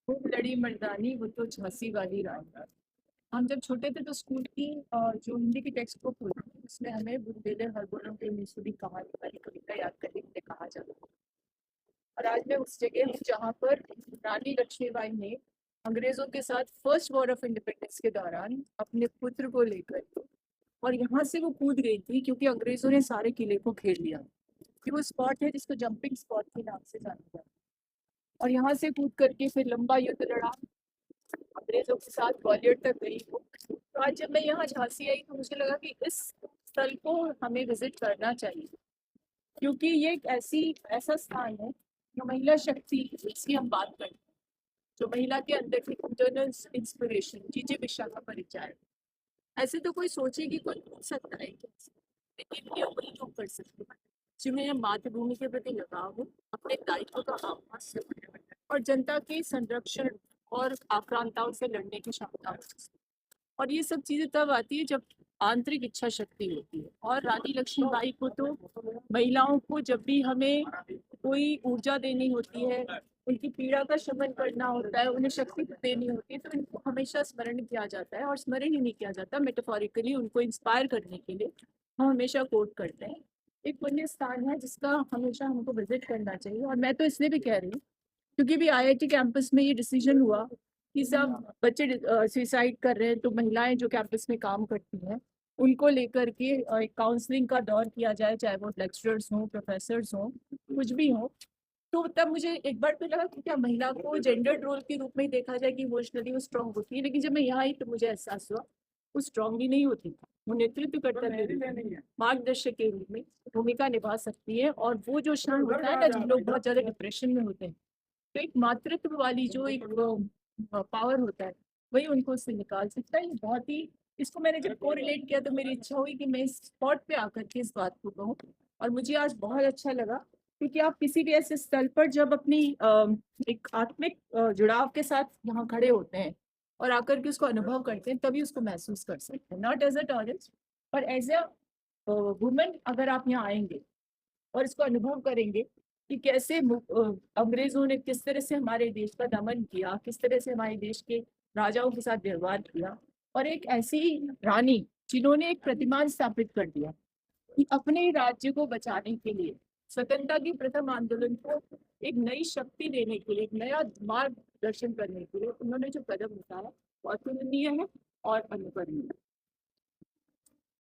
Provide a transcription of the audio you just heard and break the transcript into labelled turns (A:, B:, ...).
A: खूब लड़ी मर्दानी वो तो झांसी वाली रानी। हम जब छोटे थे तो स्कूल की जो हिंदी की टेक्स्ट बुक होती थी उसमें हमें बुंदेले हरबोलों के मिसरी कहानी वाली कविता याद करने के लिए कहा जाता था। और आज मैं उस जगह हूँ जहाँ पर रानी लक्ष्मीबाई ने अंग्रेजों के साथ फर्स्ट वॉर ऑफ इंडिपेंडेंस के दौरान अपने पुत्र को लेकर और यहाँ से वो कूद गई थी क्योंकि अंग्रेजों ने सारे किले को घेर लिया। कि वो स्पॉट है जिसको जंपिंग स्पॉट के नाम से जाना जाता है। और यहाँ से कूद करके फिर लंबा युद्ध लड़ा, अंग्रेजों के साथ ग्वालियर तक गई वो। तो आज जब मैं यहाँ झांसी आई तो मुझे लगा कि इस स्थल को हमें विजिट करना चाहिए, क्योंकि ये एक ऐसा स्थान है जो महिला शक्ति जिसकी हम बात करते हैं, जो महिला के अंदर की इंटरनल इंस्पिरेशन जीजे विशा का परिचय है। ऐसे तो कोई सोचे कि कोई पूछ सकता है कैसे, लेकिन ये वही लोग कर सकते हैं जिन्हें मातृभूमि के प्रति लगाव हो, अपने दायित्व का आभास से और जनता के संरक्षण और आक्रांताओं से लड़ने की क्षमता हो। और ये सब चीजें तब आती है जब आंतरिक इच्छा शक्ति होती है। और रानी लक्ष्मीबाई को तो महिलाओं को जब भी हमें कोई ऊर्जा देनी होती है, उनकी पीड़ा का शमन करना होता है, उन्हें शक्ति देनी होती है, तो इनको हमेशा स्मरण किया जाता है। और स्मरण ही नहीं किया जाता, मेटाफोरिकली उनको इंस्पायर करने के लिए हम हमेशा कोट करते हैं। एक पुण्य स्थान है जिसका हमेशा हमको विजिट करना चाहिए। और मैं तो इसलिए भी कह रही हूँ क्योंकि भी आईआईटी कैंपस में ये डिसीजन हुआ कि सब बच्चे सुसाइड कर रहे हैं, तो महिलाएं जो कैंपस में काम करती हैं उनको लेकर के एक काउंसलिंग का दौर किया जाए, चाहे वो लेक्चरर्स हों, प्रोफेसर्स हों, कुछ भी हो। तो तब मुझे एक बार तो लगा कि क्या महिला को जेंडर रोल के रूप में ही देखा जाए कि इमोशनली वो स्ट्रांग होती है, लेकिन जब मैं यहाँ आई तो मुझे एहसास हुआ वो स्ट्रांग ही नहीं होती, वो नेतृत्व कर्तव्य मार्गदर्शक के रूप में भूमिका निभा सकती है। और वो जो क्षण होता है ना जब लोग बहुत ज्यादा डिप्रेशन में होते हैं, तो एक मातृत्व वाली जो एक पावर होता है वही उनको उससे निकाल सकता है। ये बहुत ही, इसको मैंने जब को रिलेट किया तो मेरी इच्छा हुई कि मैं इस स्पॉट पे आकर के इस बात को कहूँ। और मुझे आज बहुत अच्छा लगा क्योंकि आप किसी भी ऐसे स्थल पर जब अपनी एक आत्मिक जुड़ाव के साथ यहाँ खड़े होते हैं और आकर के उसको अनुभव करते हैं, तभी उसको महसूस कर सकते हैं, नॉट एज अ टूरिस्ट पर एज अ वुमेन। अगर आप यहाँ आएंगे और इसको अनुभव करेंगे कि कैसे अंग्रेजों ने किस तरह से हमारे देश का दमन किया, किस तरह से हमारे देश के राजाओं के साथ व्यवहार किया, और एक ऐसी रानी जिन्होंने एक प्रतिमान स्थापित कर दिया कि अपने राज्य को बचाने के लिए, स्वतंत्रता की प्रथम आंदोलन को एक नई शक्ति देने के लिए, एक नया मार्गदर्शन करने के लिए उन्होंने जो कदम उठाया वो अतुलनीय है और अनुकरणीय है।